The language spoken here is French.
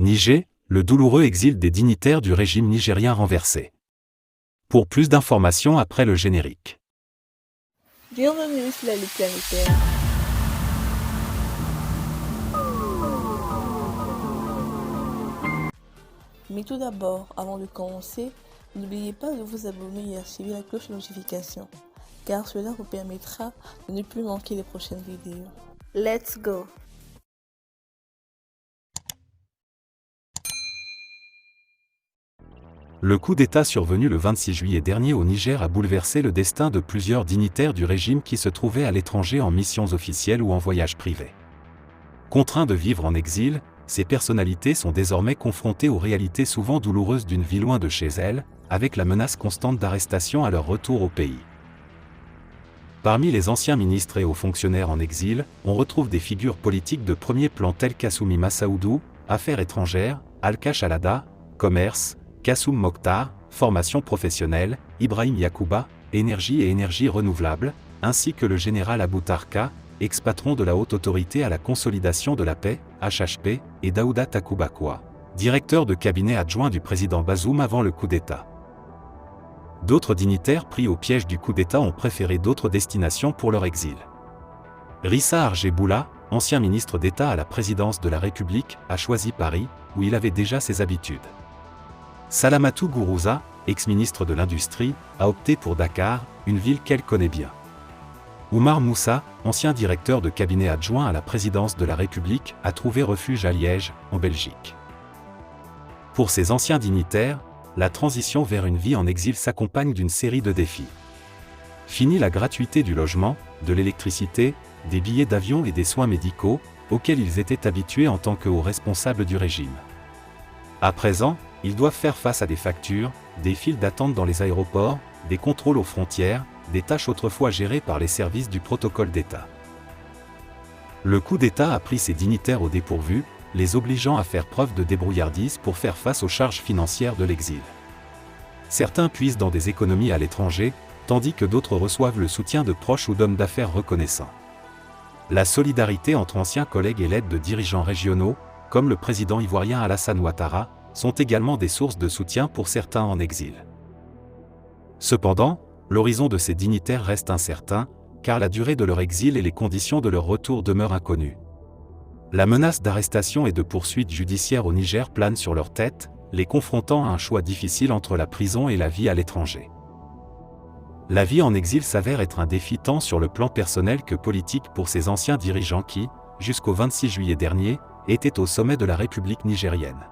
Niger, le douloureux exil des dignitaires du régime nigérien renversé. Pour plus d'informations après le générique. Bienvenue sur la Lutte planétaire. Mais tout d'abord, avant de commencer, n'oubliez pas de vous abonner et activer la cloche de notification, car cela vous permettra de ne plus manquer les prochaines vidéos. Let's go! Le coup d'État survenu le 26 juillet dernier au Niger a bouleversé le destin de plusieurs dignitaires du régime qui se trouvaient à l'étranger en missions officielles ou en voyage privé. Contraints de vivre en exil, ces personnalités sont désormais confrontées aux réalités souvent douloureuses d'une vie loin de chez elles, avec la menace constante d'arrestation à leur retour au pays. Parmi les anciens ministres et hauts fonctionnaires en exil, on retrouve des figures politiques de premier plan telles qu'Assoumi Massaoudou, Affaires étrangères, Alka Chalada, Commerce, Kassoum Mokhtar, Formation professionnelle, Ibrahim Yacouba, Énergie et énergie renouvelable, ainsi que le général Abou Tarka, ex-patron de la Haute Autorité à la Consolidation de la Paix, HHP, et Daouda Takoubakwa, directeur de cabinet adjoint du président Bazoum avant le coup d'État. D'autres dignitaires pris au piège du coup d'État ont préféré d'autres destinations pour leur exil. Rissa Argeboula, ancien ministre d'État à la présidence de la République, a choisi Paris, où il avait déjà ses habitudes. Salamatou Gourouza, ex-ministre de l'Industrie, a opté pour Dakar, une ville qu'elle connaît bien. Oumar Moussa, ancien directeur de cabinet adjoint à la présidence de la République, a trouvé refuge à Liège, en Belgique. Pour ces anciens dignitaires, la transition vers une vie en exil s'accompagne d'une série de défis. Fini la gratuité du logement, de l'électricité, des billets d'avion et des soins médicaux, auxquels ils étaient habitués en tant que hauts responsables du régime. À présent, ils doivent faire face à des factures, des files d'attente dans les aéroports, des contrôles aux frontières, des tâches autrefois gérées par les services du protocole d'État. Le coup d'État a pris ces dignitaires au dépourvu, les obligeant à faire preuve de débrouillardise pour faire face aux charges financières de l'exil. Certains puisent dans des économies à l'étranger, tandis que d'autres reçoivent le soutien de proches ou d'hommes d'affaires reconnaissants. La solidarité entre anciens collègues et l'aide de dirigeants régionaux, comme le président ivoirien Alassane Ouattara, sont également des sources de soutien pour certains en exil. Cependant, l'horizon de ces dignitaires reste incertain, car la durée de leur exil et les conditions de leur retour demeurent inconnues. La menace d'arrestation et de poursuites judiciaires au Niger plane sur leur tête, les confrontant à un choix difficile entre la prison et la vie à l'étranger. La vie en exil s'avère être un défi tant sur le plan personnel que politique pour ces anciens dirigeants qui, jusqu'au 26 juillet dernier, étaient au sommet de la République nigérienne.